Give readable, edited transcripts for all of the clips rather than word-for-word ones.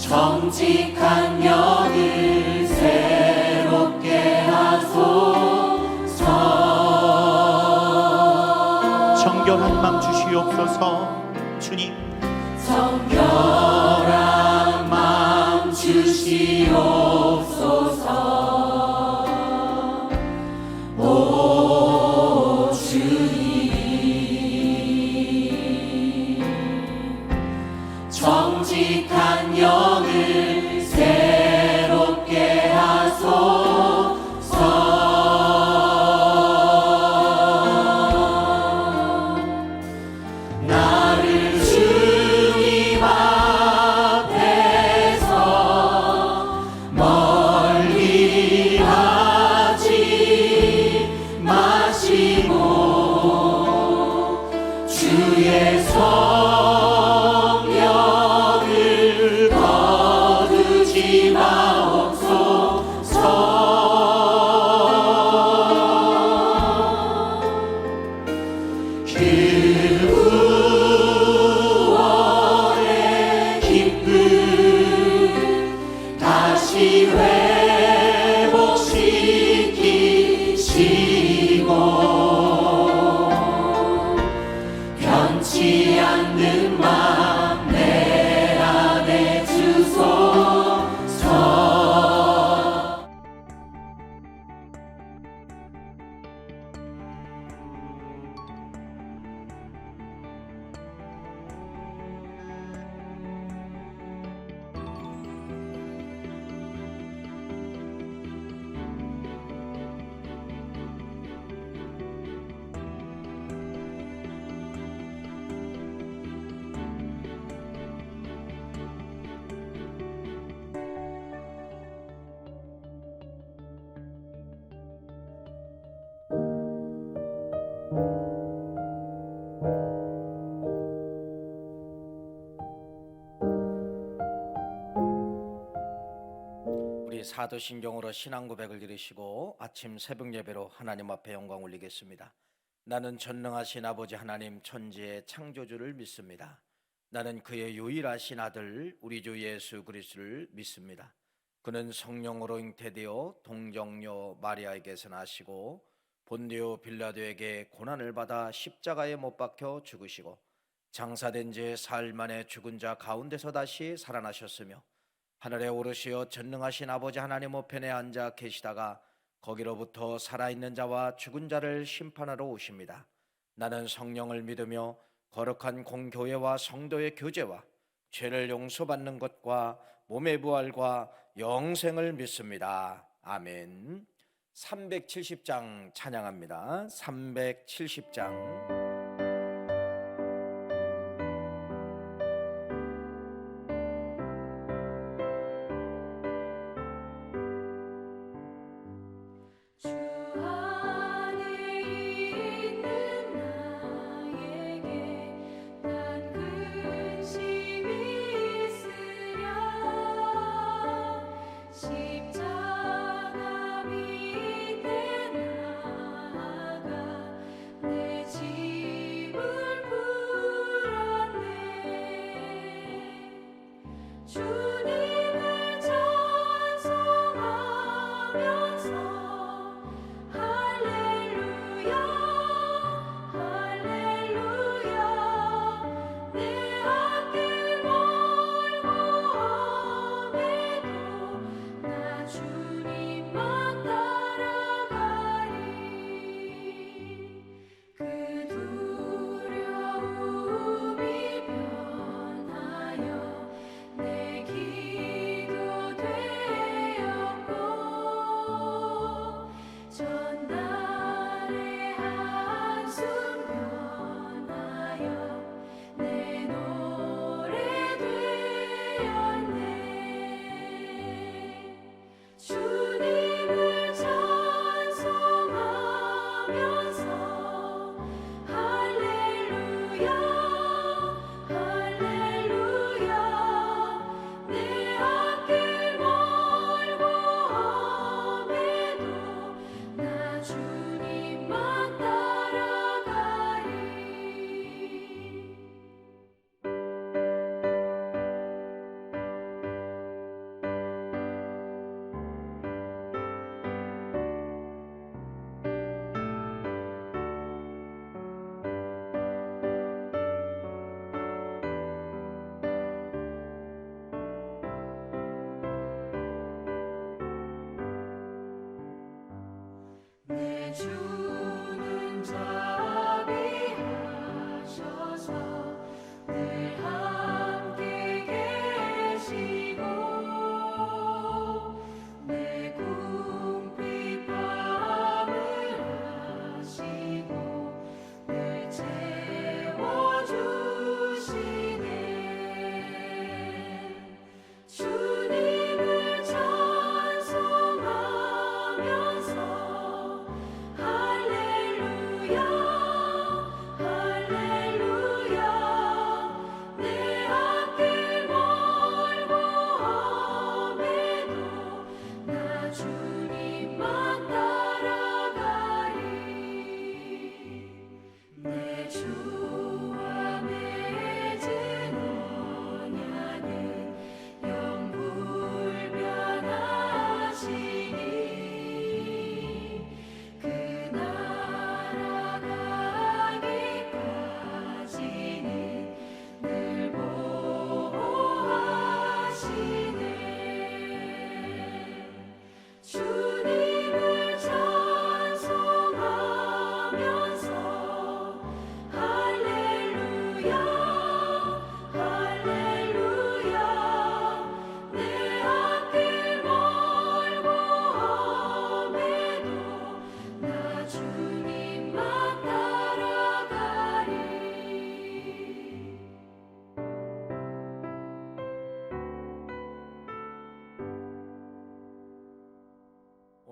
정직한 영을 새롭게 하소서. 정결한 맘 주시옵소서. 주님, 정결한 맘 주시옵소서. 오 주님, 정직한 영을 새롭게 하소서. 나를 주님 앞에서 멀리 하지 마시고 주의 성령을 거두지 마옵소서. 구원의 기쁨 다시 회복시키시고 변치 않는 맘 내 안에 주소서. 우리 사도신경으로 신앙 고백을 드리시고 아침 새벽 예배로 하나님 앞에 영광 올리겠습니다. 나는 전능하신 아버지 하나님 천지의 창조주를 믿습니다. 나는 그의 유일하신 아들 우리 주 예수 그리스도를 믿습니다. 그는 성령으로 잉태되어 동정녀 마리아에게서 나시고 본디오 빌라도에게 고난을 받아 십자가에 못 박혀 죽으시고 장사된 지 사흘 만에 죽은 자 가운데서 다시 살아나셨으며 하늘에 오르시어 전능하신 아버지 하나님 우편에 앉아 계시다가 거기로부터 살아있는 자와 죽은 자를 심판하러 오십니다. 나는 성령을 믿으며 거룩한 공교회와 성도의 교제와 죄를 용서받는 것과 몸의 부활과 영생을 믿습니다. 아멘. 370장 찬양합니다. 370장. 십자가 밑에 나아가 내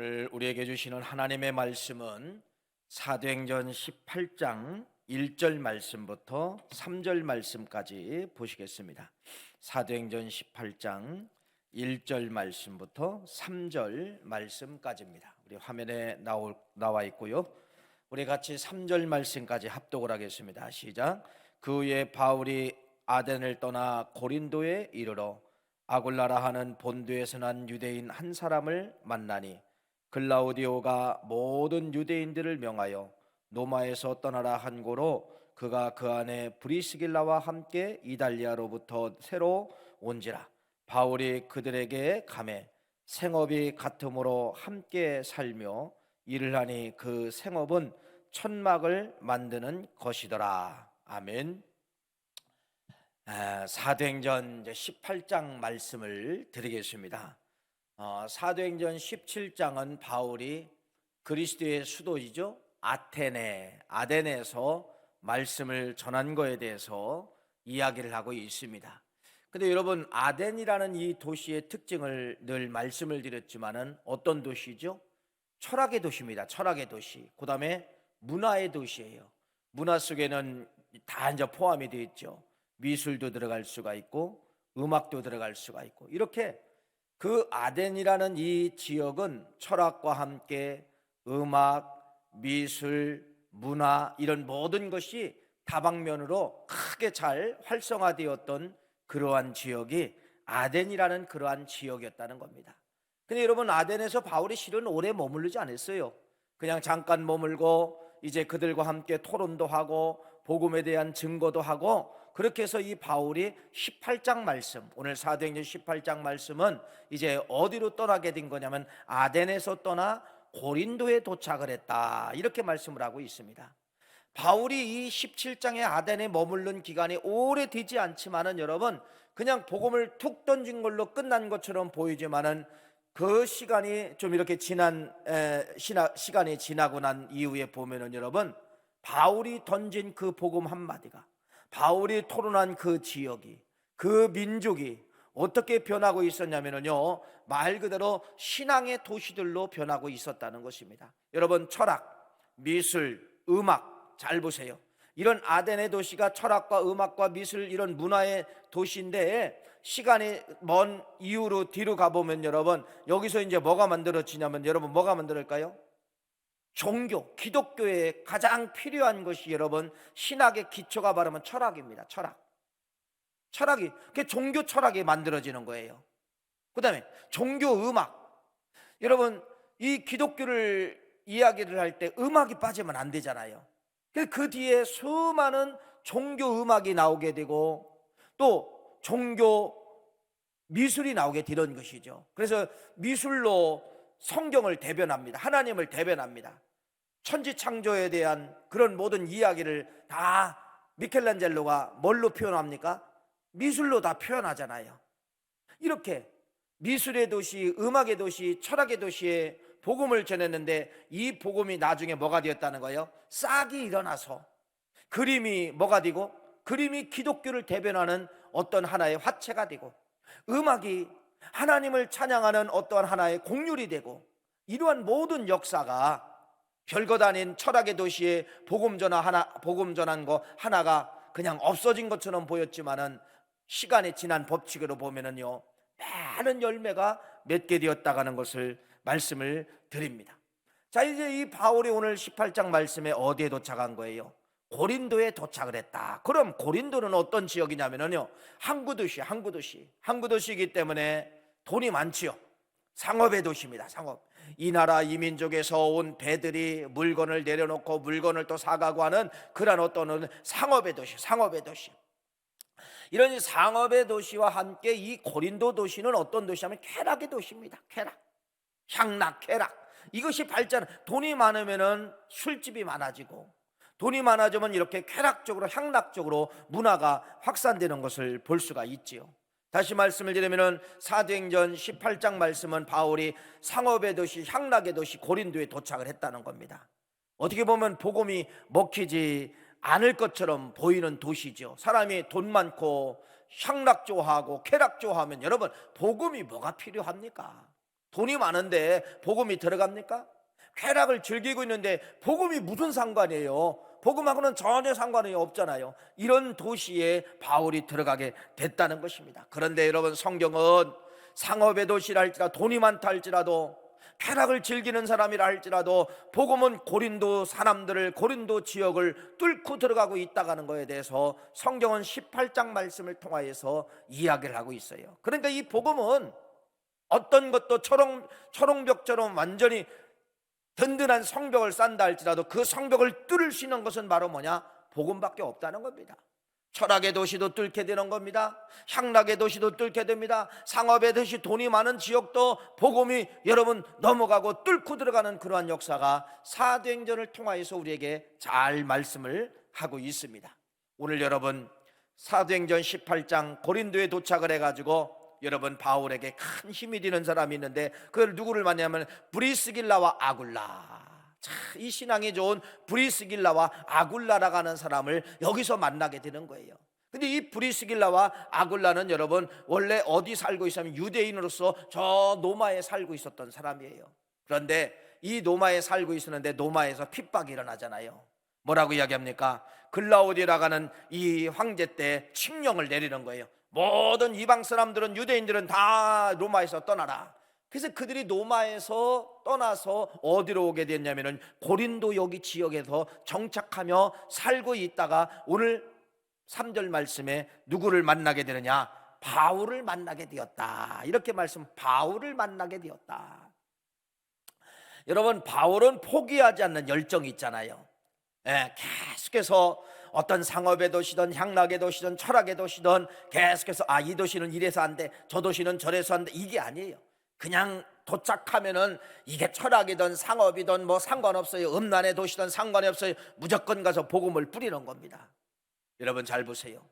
오늘 우리에게 주시는 하나님의 말씀은 사도행전 18장 1절 말씀부터 3절 말씀까지 보시겠습니다. 사도행전 18장 1절 말씀부터 3절 말씀까지입니다. 우리 화면에 나와 있고요. 우리 같이 3절 말씀까지 합독을 하겠습니다. 시작. 그 후에 바울이 아덴을 떠나 고린도에 이르러 아굴라라 하는 본도에서 난 유대인 한 사람을 만나니 글라우디오가 모든 유대인들을 명하여 노마에서 떠나라 한 고로 그가 그 안에 브리스길라와 함께 이달리아로부터 새로 온지라. 바울이 그들에게 가매 생업이 같음으로 함께 살며 일을 하니 그 생업은 천막을 만드는 것이더라. 아멘. 사도행전 18장 말씀을 드리겠습니다. 사도행전 17장은 바울이 그리스도의 수도이죠, 아덴에서 말씀을 전한 거에 대해서 이야기를 하고 있습니다. 근데 여러분, 아덴이라는 이 도시의 특징을 늘 말씀을 드렸지만은 어떤 도시죠? 철학의 도시입니다. 철학의 도시. 그 다음에 문화의 도시예요. 문화 속에는 다 이제 포함이 되어 있죠. 미술도 들어갈 수가 있고 음악도 들어갈 수가 있고, 이렇게 그 아덴이라는 이 지역은 철학과 함께 음악, 미술, 문화 이런 모든 것이 다방면으로 크게 잘 활성화되었던 그러한 지역이 아덴이라는 그러한 지역이었다는 겁니다. 근데 여러분, 아덴에서 바울이 실은 오래 머무르지 않았어요. 그냥 잠깐 머물고 이제 그들과 함께 토론도 하고 복음에 대한 증거도 하고, 그렇게 해서 이 바울이 18장 말씀, 오늘 사도행전 18장 말씀은 이제 어디로 떠나게 된 거냐면 아덴에서 떠나 고린도에 도착을 했다, 이렇게 말씀을 하고 있습니다. 바울이 이 17장의 아덴에 머무른 기간이 오래되지 않지만은 여러분, 그냥 복음을 툭 던진 걸로 끝난 것처럼 보이지만은 그 시간이 좀 이렇게 시간이 지나고 난 이후에 보면은 여러분, 바울이 던진 그 복음 한마디가, 바울이 토론한 그 지역이, 그 민족이 어떻게 변하고 있었냐면요, 말 그대로 신앙의 도시들로 변하고 있었다는 것입니다. 여러분, 철학, 미술, 음악 잘 보세요. 이런 아덴의 도시가 철학과 음악과 미술 이런 문화의 도시인데, 시간이 먼 이후로 뒤로 가보면 여러분, 여기서 이제 뭐가 만들어지냐면 여러분, 뭐가 만들어질까요? 종교, 기독교에 가장 필요한 것이 여러분, 신학의 기초가 바로 철학입니다. 철학이 그게 종교 철학이 만들어지는 거예요. 그 다음에 종교 음악. 여러분, 이 기독교를 이야기를 할 때 음악이 빠지면 안 되잖아요. 그 뒤에 수많은 종교 음악이 나오게 되고 또 종교 미술이 나오게 되는 것이죠. 그래서 미술로 성경을 대변합니다. 하나님을 대변합니다. 천지창조에 대한 그런 모든 이야기를 다 미켈란젤로가 뭘로 표현합니까? 미술로 다 표현하잖아요. 이렇게 미술의 도시, 음악의 도시, 철학의 도시에 복음을 전했는데, 이 복음이 나중에 뭐가 되었다는 거예요? 싹이 일어나서 그림이 뭐가 되고, 그림이 기독교를 대변하는 어떤 하나의 화체가 되고, 음악이 하나님을 찬양하는 어떠한 하나의 곡률이 되고, 이러한 모든 역사가 별것 아닌 철학의 도시에 복음 전한 거 하나가 그냥 없어진 것처럼 보였지만은 시간이 지난 법칙으로 보면은요, 많은 열매가 맺게 되었다가는 것을 말씀을 드립니다. 자, 이제 이 바울이 오늘 18장 말씀에 어디에 도착한 거예요? 고린도에 도착을 했다. 그럼 고린도는 어떤 지역이냐면요, 항구도시이기 때문에 돈이 많지요. 상업의 도시입니다. 상업. 이 나라 이 민족에서 온 배들이 물건을 내려놓고 물건을 또 사가고 하는 그런 어떤 상업의 도시. 이런 상업의 도시와 함께 이 고린도 도시는 어떤 도시냐면 쾌락의 도시입니다. 쾌락. 이것이 발전. 돈이 많으면은 술집이 많아지고, 돈이 많아지면 이렇게 쾌락적으로, 향락적으로 문화가 확산되는 것을 볼 수가 있지요. 다시 말씀을 드리면은 사도행전 18장 말씀은 바울이 상업의 도시, 향락의 도시 고린도에 도착을 했다는 겁니다. 어떻게 보면 복음이 먹히지 않을 것처럼 보이는 도시죠. 사람이 돈 많고 향락 좋아하고 쾌락 좋아하면 여러분, 복음이 뭐가 필요합니까? 돈이 많은데 복음이 들어갑니까? 쾌락을 즐기고 있는데 복음이 무슨 상관이에요? 복음하고는 전혀 상관이 없잖아요. 이런 도시에 바울이 들어가게 됐다는 것입니다. 그런데 여러분, 성경은 상업의 도시라 할지라도, 돈이 많다 할지라도, 쾌락을 즐기는 사람이라 할지라도 복음은 고린도 사람들을, 고린도 지역을 뚫고 들어가고 있다는 것에 대해서 성경은 18장 말씀을 통하여서 이야기를 하고 있어요. 그러니까 이 복음은 어떤 것도 초롱벽처럼 완전히 든든한 성벽을 쌓는다 할지라도 그 성벽을 뚫을 수 있는 것은 바로 뭐냐? 복음밖에 없다는 겁니다. 철학의 도시도 뚫게 되는 겁니다. 향락의 도시도 뚫게 됩니다. 상업의 도시, 돈이 많은 지역도 복음이 여러분 넘어가고 뚫고 들어가는 그러한 역사가 사도행전을 통하여서 우리에게 잘 말씀을 하고 있습니다. 오늘 여러분 사도행전 18장 고린도에 도착을 해가지고 여러분 바울에게 큰 힘이 되는 사람이 있는데 그걸 누구를 만나냐면 브리스길라와 아굴라. 자, 이 신앙이 좋은 브리스길라와 아굴라라고 하는 사람을 여기서 만나게 되는 거예요. 근데 이 브리스길라와 아굴라는 여러분 원래 어디 살고 있었냐면 유대인으로서 저 노마에 살고 있었던 사람이에요. 그런데 이 노마에 살고 있었는데 노마에서 핍박이 일어나잖아요. 뭐라고 이야기합니까? 글라우디라고 하는 이 황제 때 칙령을 내리는 거예요. 모든 이방 사람들은, 유대인들은 다 로마에서 떠나라. 그래서 그들이 로마에서 떠나서 어디로 오게 됐냐면은 고린도 여기 지역에서 정착하며 살고 있다가 오늘 3절 말씀에 누구를 만나게 되느냐? 바울을 만나게 되었다. 이렇게 말씀, 바울을 만나게 되었다. 여러분, 바울은 포기하지 않는 열정이 있잖아요. 계속해서 어떤 상업의 도시든 향락의 도시든 철학의 도시든 계속해서 이 도시는 이래서 안 돼, 저 도시는 저래서 안 돼, 이게 아니에요. 그냥 도착하면은 이게 철학이든 상업이든 뭐 상관없어요. 음란의 도시든 상관이 없어요. 무조건 가서 복음을 뿌리는 겁니다. 여러분 잘 보세요.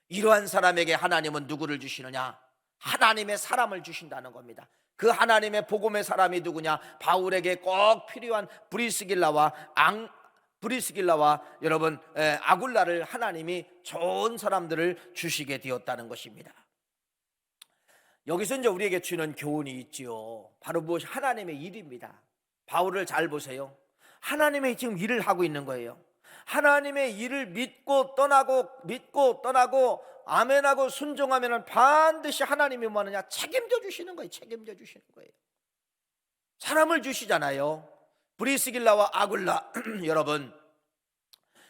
이러한 사람에게 하나님은 누구를 주시느냐? 하나님의 사람을 주신다는 겁니다. 그 하나님의 복음의 사람이 누구냐? 바울에게 꼭 필요한 브리스길라와 여러분 아굴라를 하나님이 좋은 사람들을 주시게 되었다는 것입니다. 여기서 이제 우리에게 주는 교훈이 있지요. 바로 무엇이? 하나님의 일입니다. 바울을 잘 보세요. 하나님의 지금 일을 하고 있는 거예요. 하나님의 일을 믿고 떠나고 아멘하고 순종하면 반드시 하나님이 뭐 하느냐? 책임져 주시는 거예요. 책임져 주시는 거예요. 사람을 주시잖아요. 브리스길라와 아굴라 여러분,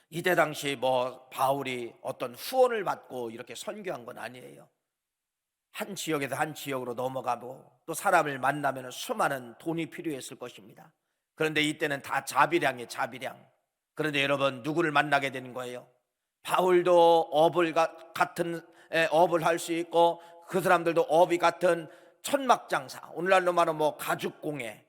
이때 당시 뭐 바울이 어떤 후원을 받고 이렇게 선교한 건 아니에요. 한 지역에서 한 지역으로 넘어가고 또 사람을 만나면 수많은 돈이 필요했을 것입니다. 그런데 이때는 다 자비량이에요. 자비량. 그런데 여러분 누구를 만나게 되는 거예요? 바울도 업을 할 수 있고 그 사람들도 업이 같은 천막장사, 오늘날로 말하면 뭐 가죽공예,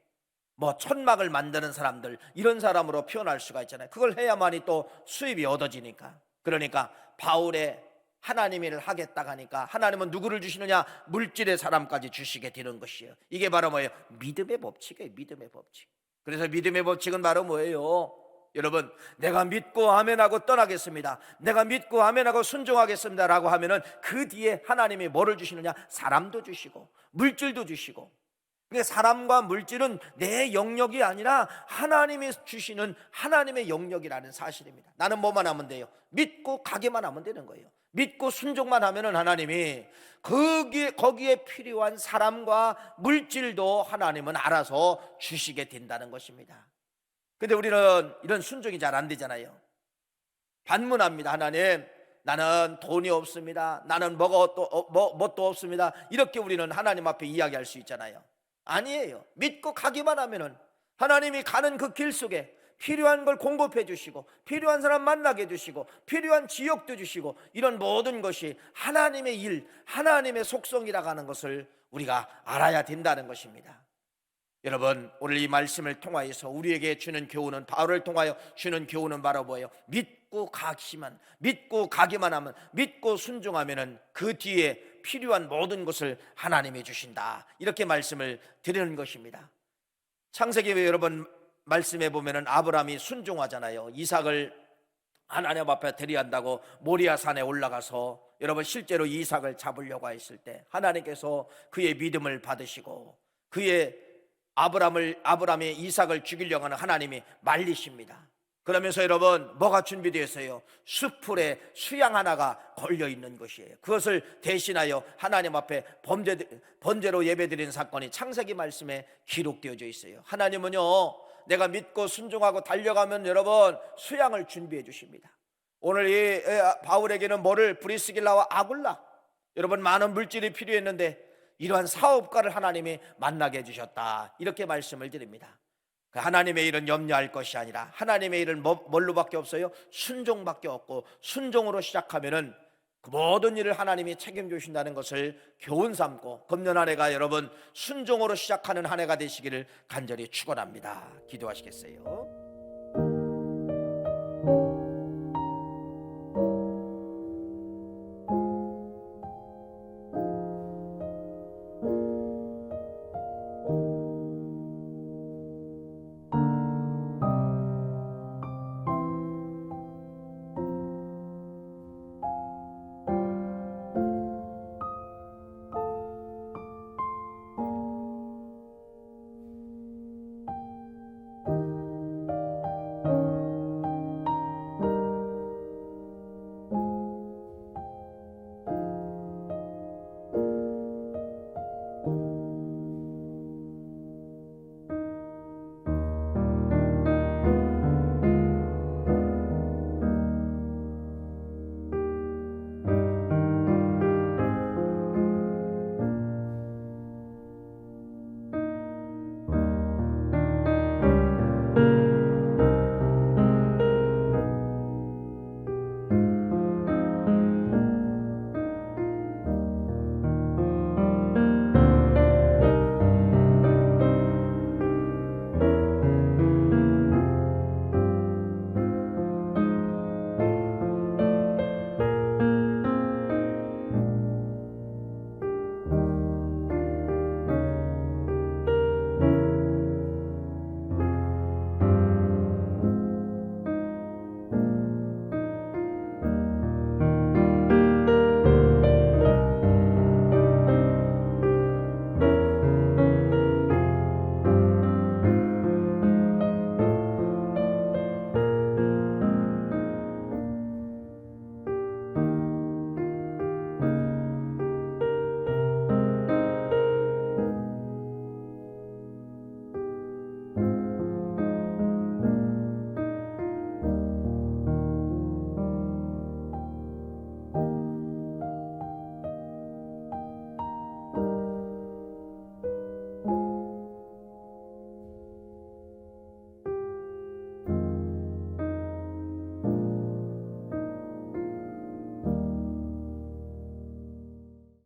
뭐 천막을 만드는 사람들, 이런 사람으로 표현할 수가 있잖아요. 그걸 해야만이 또 수입이 얻어지니까. 그러니까 바울의 하나님 일을 하겠다 하니까 하나님은 누구를 주시느냐? 물질의 사람까지 주시게 되는 것이에요. 이게 바로 뭐예요? 믿음의 법칙이에요. 믿음의 법칙. 그래서 믿음의 법칙은 바로 뭐예요? 여러분, 내가 믿고 아멘하고 떠나겠습니다, 내가 믿고 아멘하고 순종하겠습니다 라고 하면은 그 뒤에 하나님이 뭐를 주시느냐? 사람도 주시고 물질도 주시고. 그러니까 사람과 물질은 내 영역이 아니라 하나님이 주시는 하나님의 영역이라는 사실입니다. 나는 뭐만 하면 돼요? 믿고 가기만 하면 되는 거예요. 믿고 순종만 하면은 하나님이 거기에 필요한 사람과 물질도 하나님은 알아서 주시게 된다는 것입니다. 근데 우리는 이런 순종이 잘 안 되잖아요. 반문합니다. 하나님, 나는 돈이 없습니다. 나는 뭣도 없습니다. 이렇게 우리는 하나님 앞에 이야기할 수 있잖아요. 아니에요. 믿고 가기만 하면은 하나님이 가는 그 길 속에 필요한 걸 공급해 주시고, 필요한 사람 만나게 해주시고, 필요한 지역도 주시고, 이런 모든 것이 하나님의 일, 하나님의 속성이라고 하는 것을 우리가 알아야 된다는 것입니다. 여러분, 오늘 이 말씀을 통하여서 우리에게 주는 교훈은, 바울을 통하여 주는 교훈은 바로 뭐예요? 믿고 가기만 하면, 믿고 순종하면은 그 뒤에 필요한 모든 것을 하나님이 주신다, 이렇게 말씀을 드리는 것입니다. 창세기 여러분 말씀해 보면은 아브라함이 순종하잖아요. 이삭을 하나님 앞에 데려간다고 모리아 산에 올라가서 여러분 실제로 이삭을 잡으려고 했을 때 하나님께서 그의 믿음을 받으시고 그의 아브라함의 이삭을 죽이려고 하는 하나님이 말리십니다. 그러면서 여러분 뭐가 준비되었어요? 수풀에 수양 하나가 걸려 있는 것이에요. 그것을 대신하여 하나님 앞에 번제로 예배드리는 사건이 창세기 말씀에 기록되어져 있어요. 하나님은요, 내가 믿고 순종하고 달려가면 여러분 수양을 준비해 주십니다. 오늘 이 바울에게는 뭐를 브리스길라와 아굴라, 여러분 많은 물질이 필요했는데 이러한 사업가를 하나님이 만나게 해주셨다, 이렇게 말씀을 드립니다. 하나님의 일은 염려할 것이 아니라 하나님의 일은 뭘로밖에 없어요? 순종밖에 없고, 순종으로 시작하면은 그 모든 일을 하나님이 책임져 주신다는 것을 교훈 삼고 금년 한 해가 여러분 순종으로 시작하는 한 해가 되시기를 간절히 축원합니다. 기도하시겠어요?